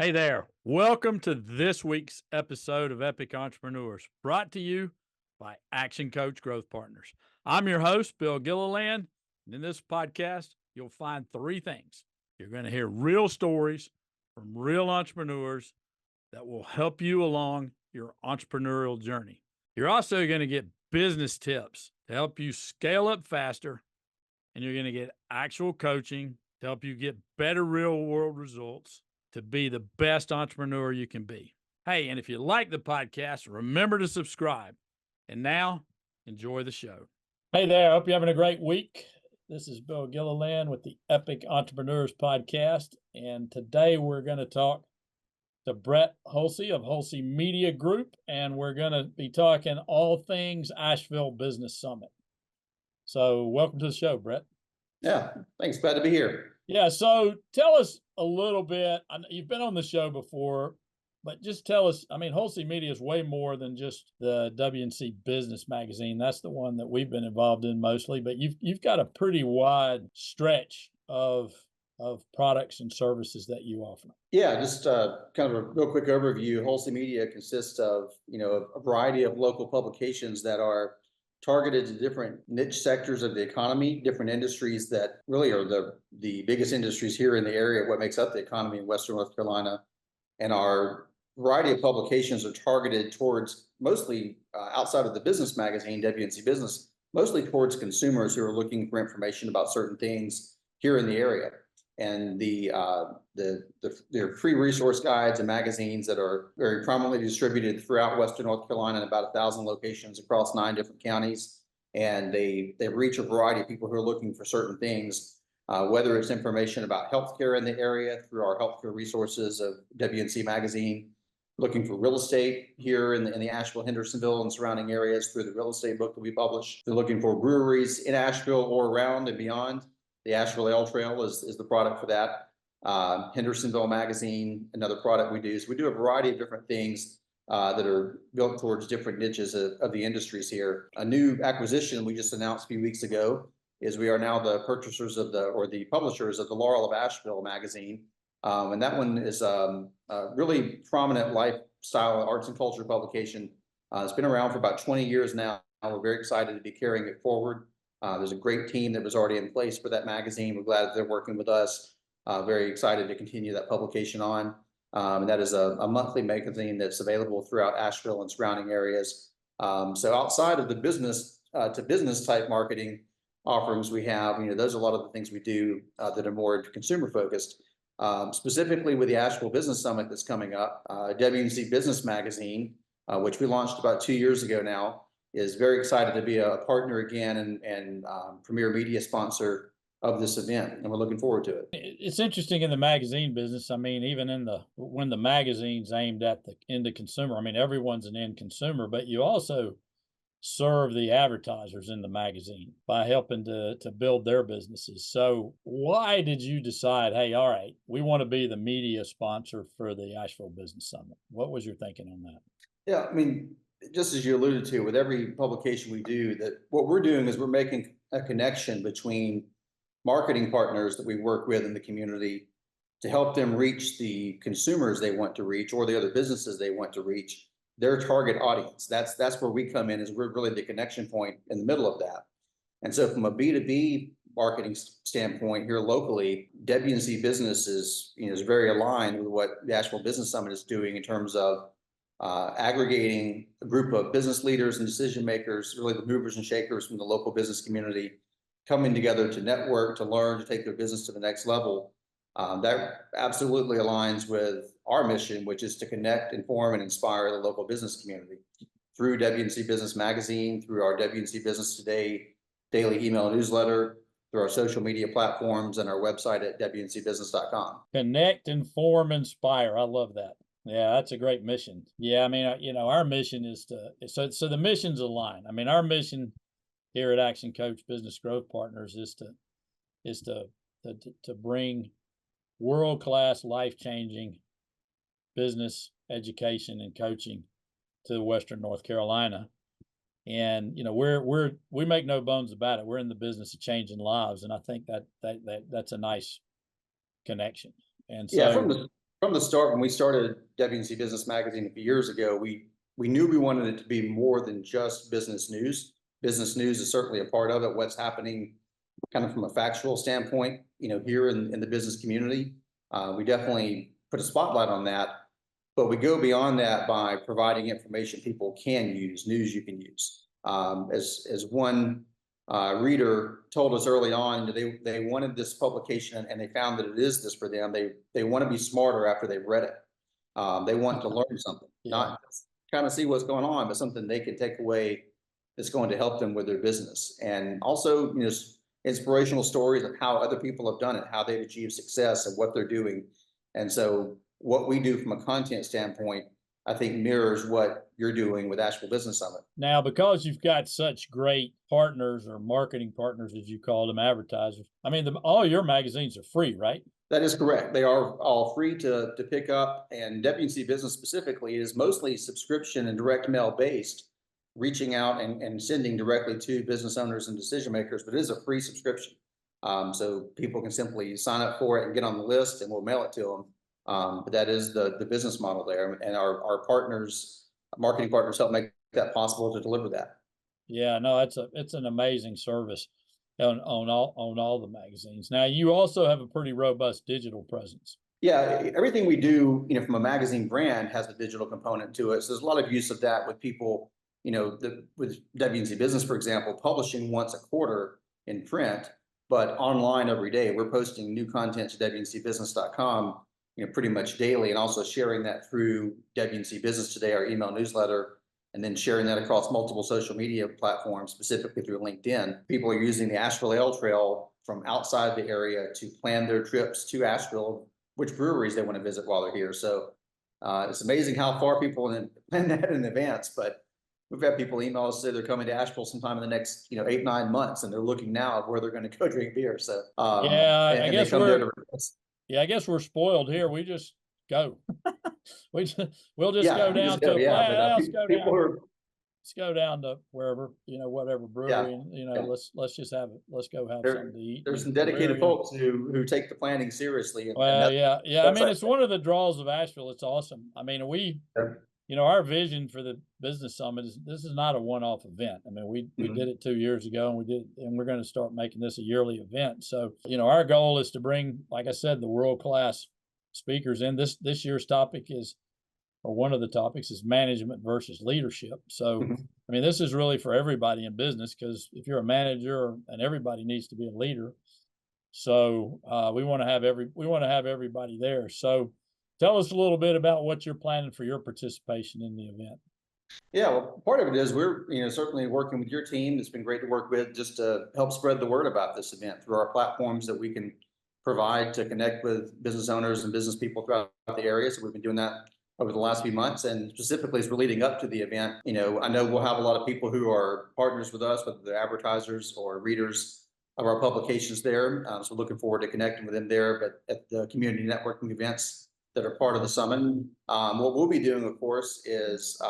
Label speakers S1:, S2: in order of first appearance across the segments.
S1: Hey there. Welcome to this week's episode of Epic Entrepreneurs, brought to you by Action Coach Growth Partners. I'm your host, Bill Gilliland. And in this podcast, you'll find three things. You're going to hear real stories from real entrepreneurs that will help you along your entrepreneurial journey. You're also going to get business tips to help you scale up faster, and you're going to get actual coaching to help you get better real world results to be the best entrepreneur you can be. Hey, and if you like the podcast, remember to subscribe. And now, enjoy the show. Hey there. I hope you're having a great week. This is Bill Gilliland with the Epic Entrepreneurs Podcast. And today we're going to talk to Brett Hulsey of Hulsey Media Group. And we're going to be talking all things Asheville Business Summit. So welcome to the show, Brett.
S2: Yeah, thanks. Glad to be here.
S1: Yeah, so tell us a little bit. You've been on the show before, but just tell us. Hulsey Media is way more than just the W&C Business Magazine. That's the one that we've been involved in mostly, but you've got a pretty wide stretch of products and services that you offer.
S2: Yeah, just kind of a real quick overview. Hulsey Media consists of a variety of local publications that are targeted to different niche sectors of the economy, different industries that really are the biggest industries here in the area, what makes up the economy in Western North Carolina. And our variety of publications are targeted towards mostly outside of the business magazine, W&C Business, mostly towards consumers who are looking for information about certain things here in the area. And there are free resource guides and magazines that are very prominently distributed throughout Western North Carolina in about 1,000 locations across 9 different counties. And they reach a variety of people who are looking for certain things, whether it's information about healthcare in the area through our healthcare resources of W&C Magazine, looking for real estate here in the Asheville, Hendersonville, and surrounding areas through the real estate book that we publish. They're looking for breweries in Asheville or around and beyond. The Asheville Ale Trail is the product for that. Hendersonville Magazine, another product we do. So we do a variety of different things that are built towards different niches of the industries here. A new acquisition we just announced a few weeks ago is we are now the purchasers of the publishers of the Laurel of Asheville magazine. And that one is a really prominent lifestyle arts and culture publication. It's been around for about 20 years now. We're very excited to be carrying it forward. There's a great team that was already in place for that magazine. We're glad that they're working with us. Very excited to continue that publication on. And that is a monthly magazine that's available throughout Asheville and surrounding areas. So outside of the business to business type marketing offerings we have, those are a lot of the things we do that are more consumer focused. Specifically with the Asheville Business Summit that's coming up, W&C Business Magazine, which we launched about 2 years ago now, is very excited to be a partner again and premier media sponsor of this event, and we're looking forward to it.
S1: It's interesting in the magazine business. Even when the magazine's aimed at the end consumer, everyone's an end consumer, but you also serve the advertisers in the magazine by helping to build their businesses. So why did you decide, hey, all right, we want to be the media sponsor for the Asheville Business Summit? What was your thinking on that?
S2: Yeah, just as you alluded to, with every publication we do, that what we're doing is we're making a connection between marketing partners that we work with in the community to help them reach the consumers they want to reach or the other businesses they want to reach, their target audience. That's where we come in, is we're really the connection point in the middle of that. And so from a B2B marketing standpoint here locally, W&C Business is very aligned with what the Asheville Business Summit is doing in terms of aggregating a group of business leaders and decision makers, really the movers and shakers from the local business community, coming together to network, to learn, to take their business to the next level. That absolutely aligns with our mission, which is to connect, inform, and inspire the local business community through W&C Business Magazine, through our W&C Business Today daily email newsletter, through our social media platforms, and our website at WNCbusiness.com.
S1: Connect, inform, inspire. I love that. Yeah, that's a great mission. Yeah, our mission is so the missions align. Our mission here at Action Coach Business Growth Partners is to bring world-class, life-changing business education and coaching to Western North Carolina. And we make no bones about it. We're in the business of changing lives, and I think that's a nice connection. And so,
S2: From the start, when we started WNC Business Magazine a few years ago, we knew we wanted it to be more than just business news. Business news is certainly a part of it, what's happening kind of from a factual standpoint, here in the business community. We definitely put a spotlight on that, but we go beyond that by providing information people can use, news you can use. As one reader told us early on, they wanted this publication, and they found that it is this for them. They want to be smarter after they've read it. They want to learn something, not kind of see what's going on, but something they can take away that's going to help them with their business. And also, inspirational stories of how other people have done it, how they've achieved success and what they're doing. And so what we do from a content standpoint, I think mirrors what you're doing with Asheville Business Summit.
S1: Now, because you've got such great partners or marketing partners, as you call them, advertisers, I mean, all your magazines are free, right?
S2: That is correct. They are all free to pick up, and WNC Business specifically is mostly subscription and direct mail based, reaching out and sending directly to business owners and decision makers, but it is a free subscription. So people can simply sign up for it and get on the list, and we'll mail it to them. But that is the business model there, and our partners, marketing partners, help make that possible to deliver that.
S1: Yeah, no, it's an amazing service on all the magazines. Now, you also have a pretty robust digital presence.
S2: Yeah, everything we do, from a magazine brand has a digital component to it. So there's a lot of use of that with people, with WNC Business, for example, publishing once a quarter in print, but online every day. We're posting new content to WNCbusiness.com, pretty much daily, and also sharing that through WNC Business Today, our email newsletter, and then sharing that across multiple social media platforms, specifically through LinkedIn. People are using the Asheville Ale Trail from outside the area to plan their trips to Asheville, which breweries they want to visit while they're here. So it's amazing how far people plan that in advance, but we've had people email us, say they're coming to Asheville sometime in the next, 8-9 months, and they're looking now of where they're going to go drink beer. So
S1: I guess I guess we're spoiled here. We just go. We'll just go down to a plant. Let's go down to wherever, whatever brewery, let's just have it. Let's go have something to eat.
S2: There's some dedicated folks who take the planning seriously.
S1: Well, yeah. I mean, it's one of the draws of Asheville. It's awesome. I mean, our vision for the business summit is this is not a one-off event. I mean, we did it 2 years ago, and we're going to start making this a yearly event. So, our goal is to bring, like I said, the world-class speakers in. This year's topic or one of the topics is management versus leadership. So, I mean, this is really for everybody in business, because if you're a manager, and everybody needs to be a leader. So we want to have everybody there. So tell us a little bit about what you're planning for your participation in the event.
S2: Yeah, well, part of it is we're, certainly working with your team. It's been great to work with, just to help spread the word about this event through our platforms that we can provide to connect with business owners and business people throughout the area. So we've been doing that over the last few months, and specifically as we're leading up to the event, I know we'll have a lot of people who are partners with us, whether they're advertisers or readers of our publications there. So we're looking forward to connecting with them there, but at the community networking events that are part of the summit. What we'll be doing, of course, is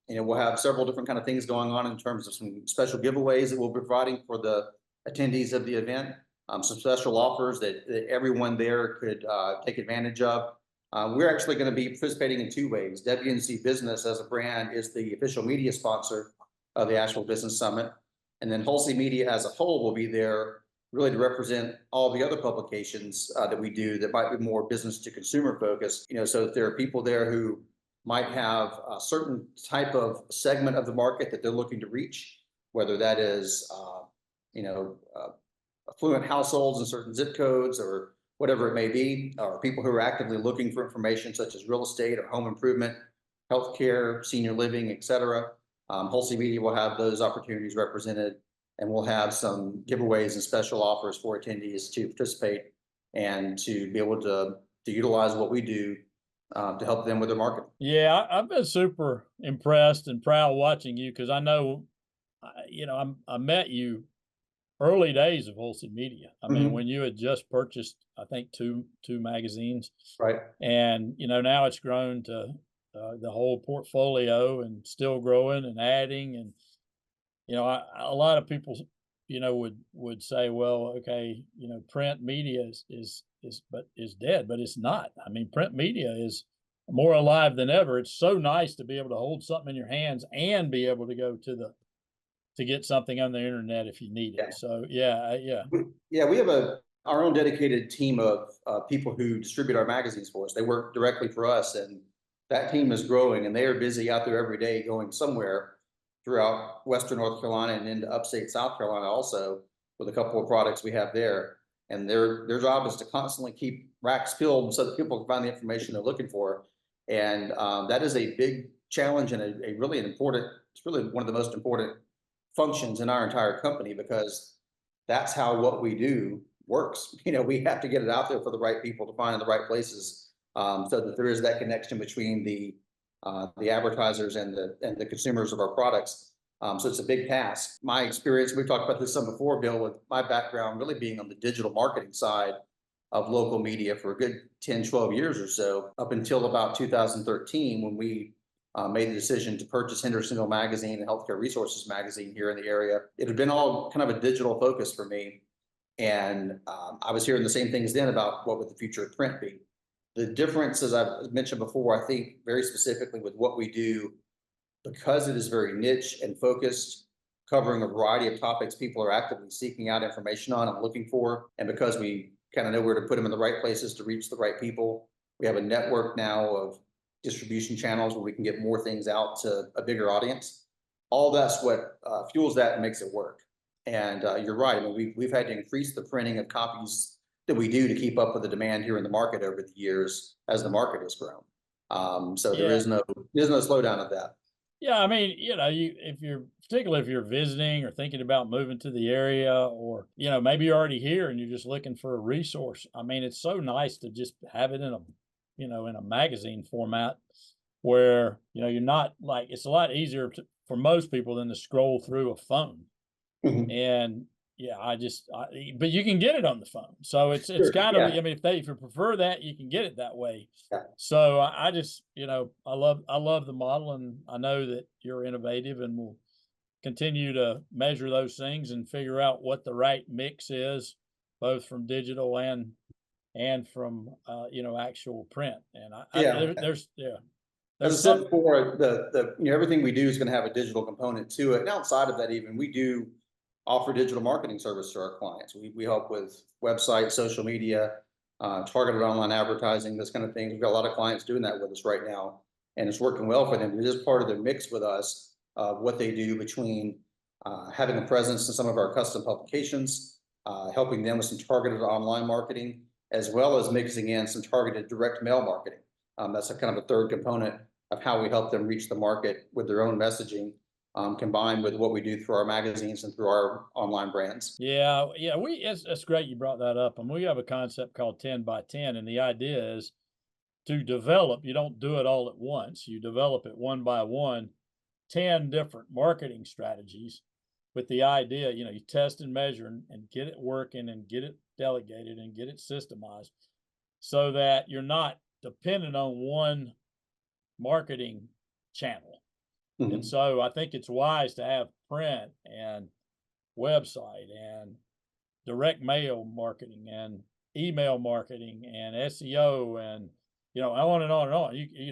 S2: we'll have several different kind of things going on in terms of some special giveaways that we'll be providing for the attendees of the event. Some special offers that everyone there could take advantage of. We're actually going to be participating in 2 ways. WNC Business as a brand is the official media sponsor of the Asheville Business Summit. And then Hulsey Media as a whole will be there really to represent all the other publications that we do that might be more business to consumer focused. So if there are people there who might have a certain type of segment of the market that they're looking to reach, whether that is, affluent households in certain zip codes or whatever it may be, or people who are actively looking for information such as real estate or home improvement, healthcare, senior living, et cetera. Hulsey Media will have those opportunities represented, and we'll have some giveaways and special offers for attendees to participate and to be able to utilize what we do to help them with their marketing.
S1: Yeah, I've been super impressed and proud watching you, because I know, I met you early days of Hulsey Media. I mean, when you had just purchased, I think two magazines,
S2: right?
S1: And now it's grown to the whole portfolio, and still growing and adding. And a lot of people would say, well, okay, print media is dead, but it's not. I mean, print media is more alive than ever. It's so nice to be able to hold something in your hands and be able to go to get something on the internet if you need
S2: Yeah.
S1: it. So yeah.
S2: Yeah, we have our own dedicated team of people who distribute our magazines for us. They work directly for us, and that team is growing, and they are busy out there every day going somewhere throughout Western North Carolina and into upstate South Carolina also with a couple of products we have there. And their job is to constantly keep racks filled so that people can find the information they're looking for. And that is a big challenge and a really important, it's really one of the most important functions in our entire company, because that's how what we do works. We have to get it out there for the right people to find in the right places, so that there is that connection between the advertisers and the consumers of our products. So it's a big task. My experience, we've talked about this some before, Bill, with my background really being on the digital marketing side of local media for a good 10, 12 years or so, up until about 2013, when we made the decision to purchase Hendersonville Magazine and Healthcare Resources Magazine here in the area. It had been all kind of a digital focus for me. And I was hearing the same things then about what would the future of print be. The difference, as I've mentioned before, I think very specifically with what we do, because it is very niche and focused, covering a variety of topics people are actively seeking out information on and looking for, and because we kind of know where to put them in the right places to reach the right people, we have a network now of distribution channels where we can get more things out to a bigger audience. All that's what fuels that and makes it work. And you're right. I mean, we've had to increase the printing of copies that we do to keep up with the demand here in the market over the years as the market has grown. So there's no slowdown of that.
S1: Yeah, I mean, particularly if you're visiting or thinking about moving to the area, or, maybe you're already here and you're just looking for a resource. I mean, it's so nice to just have it in a magazine format where, you're not like, it's a lot easier for most people than to scroll through a phone.
S2: Mhm.
S1: And yeah, but you can get it on the phone. So it's
S2: Sure.
S1: kind of,
S2: Yeah.
S1: I mean, if you prefer that, you can get it that way.
S2: Yeah.
S1: So I just, I love the model, and I know that you're innovative and will continue to measure those things and figure out what the right mix is, both from digital and from actual print. And
S2: Yeah.
S1: there's
S2: As I
S1: there's
S2: said
S1: some.
S2: before, everything we do is going to have a digital component to it. And outside of that, even we do offer digital marketing service to our clients. We help with websites, social media, targeted online advertising, this kind of thing. We've got a lot of clients doing that with us right now, and it's working well for them. It is part of their mix with us of what they do between having a presence in some of our custom publications, helping them with some targeted online marketing, as well as mixing in some targeted direct mail marketing. That's a kind of a third component of how we help them reach the market with their own messaging, combined with what we do through our magazines and through our online brands.
S1: Yeah, it's great you brought that up. And we have a concept called 10 by 10. And the idea is to develop, you don't do it all at once. You develop it one by one, 10 different marketing strategies with the idea, you test and measure and get it working and get it delegated and get it systemized so that you're not dependent on one marketing channel. And
S2: Mhm.
S1: so I think it's wise to have print and website and direct mail marketing and email marketing and SEO and on and on and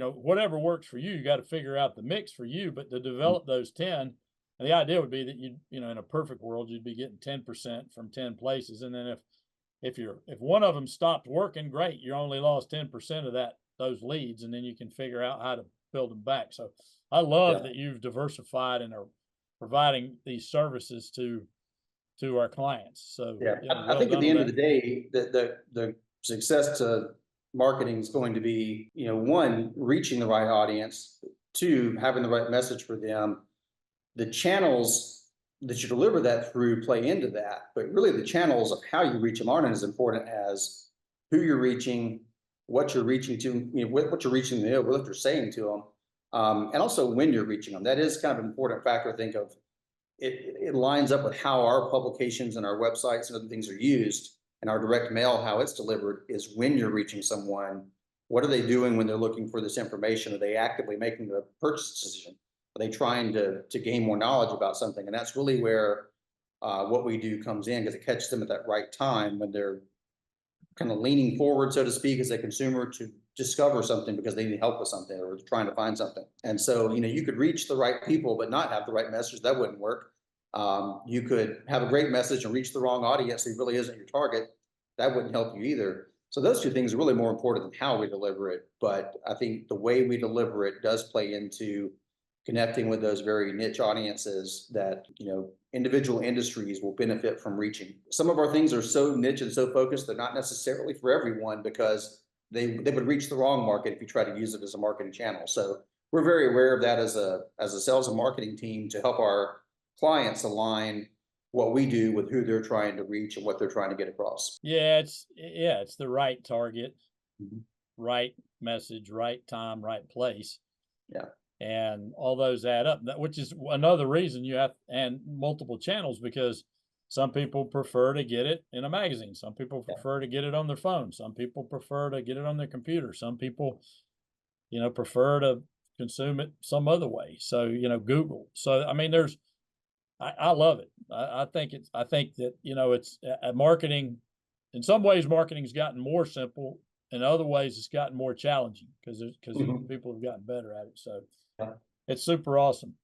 S1: on. Whatever works for you, you got to figure out the mix for you. But to develop those 10, and the idea would be that in a perfect world, you'd be getting 10% from 10 places. And then if one of them stopped working, great, you only lost 10% of those leads, and then you can figure out how to build them back. So I love
S2: Yeah.
S1: that you've diversified and are providing these services to our clients. So
S2: Yeah. I
S1: well
S2: think at
S1: done
S2: the
S1: on
S2: end of
S1: that.
S2: the day, the success to marketing is going to be, one, reaching the right audience, two, having the right message for them. The channels that you deliver that through play into that, but really the channels of how you reach them aren't as important as who you're reaching, what you're reaching to, what you're reaching them, what you're saying to them, and also when you're reaching them. That is kind of an important factor. I think of it lines up with how our publications and our websites and other things are used, and our direct mail, how it's delivered, is when you're reaching someone. What are they doing when they're looking for this information? Are they actively making the purchase decision? Are they trying to gain more knowledge about something? And that's really where what we do comes in, because it catches them at that right time when they're kind of leaning forward, so to speak, as a consumer to discover something because they need help with something or trying to find something. And so, you could reach the right people, but not have the right message. That wouldn't work. You could have a great message and reach the wrong audience who really isn't your target. That wouldn't help you either. So those two things are really more important than how we deliver it. But I think the way we deliver it does play into connecting with those very niche audiences that, individual industries will benefit from reaching. Some of our things are so niche and so focused, they're not necessarily for everyone, because they would reach the wrong market if you try to use it as a marketing channel. So we're very aware of that as a sales and marketing team, to help our clients align what we do with who they're trying to reach and what they're trying to get across.
S1: Yeah, it's the right target,
S2: Mhm.
S1: right message, right time, right place.
S2: Yeah.
S1: And all those add up, which is another reason you have and multiple channels, because some people prefer to get it in a magazine. Some people
S2: Yeah.
S1: prefer to get it on their phone. Some people prefer to get it on their computer. Some people, prefer to consume it some other way. So, Google. So, I mean, I love it. I think that, it's marketing. In some ways, marketing's gotten more simple. In other ways, it's gotten more challenging because
S2: Mhm.
S1: people have gotten better at it. So
S2: Yeah.
S1: it's super awesome.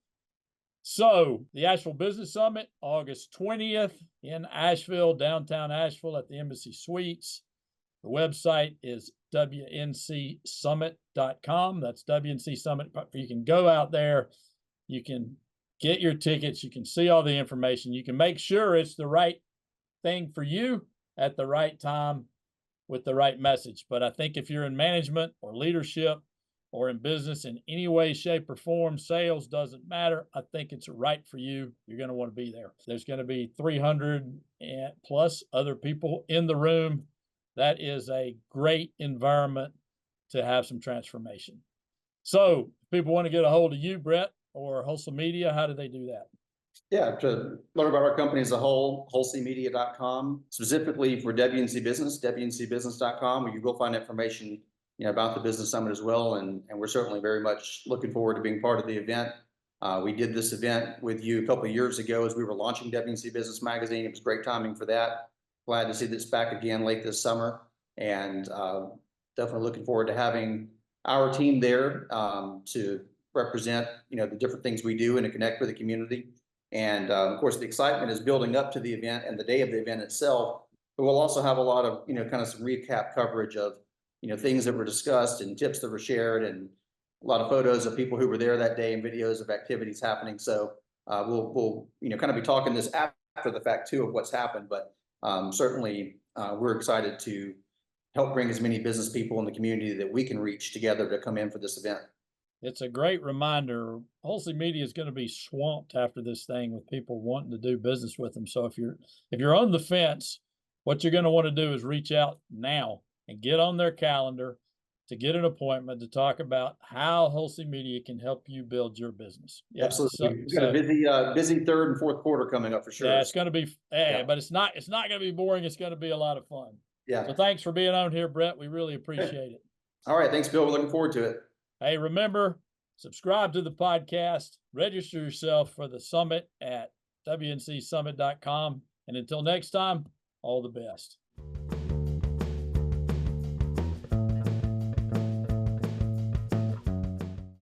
S1: So the Asheville Business Summit, August 20th in Asheville, downtown Asheville at the Embassy Suites. The website is wncsummit.com. That's WNC Summit. You can go out there, you can get your tickets, you can see all the information, you can make sure it's the right thing for you at the right time with the right message. But I think if you're in management or leadership or in business in any way, shape, or form, sales doesn't matter. I think it's right for you. You're going to want to be there. There's going to be 300 plus other people in the room. That is a great environment to have some transformation. So, if people want to get a hold of you, Brett, or Hulsey Media, how do they do that?
S2: Yeah, to learn about our company as a whole, hulseymedia.com, specifically for WNC Business, wncbusiness.com, where you will find information, about the Business Summit as well. And we're certainly very much looking forward to being part of the event. We did this event with you a couple of years ago as we were launching WNC Business Magazine. It was great timing for that. Glad to see this back again late this summer, and definitely looking forward to having our team there to represent, the different things we do and to connect with the community. And of course, the excitement is building up to the event and the day of the event itself. But we'll also have a lot of, kind of some recap coverage of, things that were discussed and tips that were shared, and a lot of photos of people who were there that day and videos of activities happening. So we'll kind of be talking this after the fact too of what's happened. But certainly we're excited to help bring as many business people in the community that we can reach together to come in for this event.
S1: It's a great reminder. Hulsey Media is going to be swamped after this thing with people wanting to do business with them. So if you're on the fence, what you're going to want to do is reach out now and get on their calendar to get an appointment to talk about how Hulsey Media can help you build your business. Yeah,
S2: Absolutely. We've got a busy third and fourth quarter coming up for sure.
S1: Yeah, it's going to be,
S2: Yeah.
S1: but it's not going to be boring. It's going to be a lot of fun.
S2: Yeah.
S1: So thanks for being on here, Brett. We really appreciate it.
S2: All right. Thanks, Bill. We're looking forward to it.
S1: Hey, remember, subscribe to the podcast, register yourself for the summit at wncsummit.com. And until next time, all the best.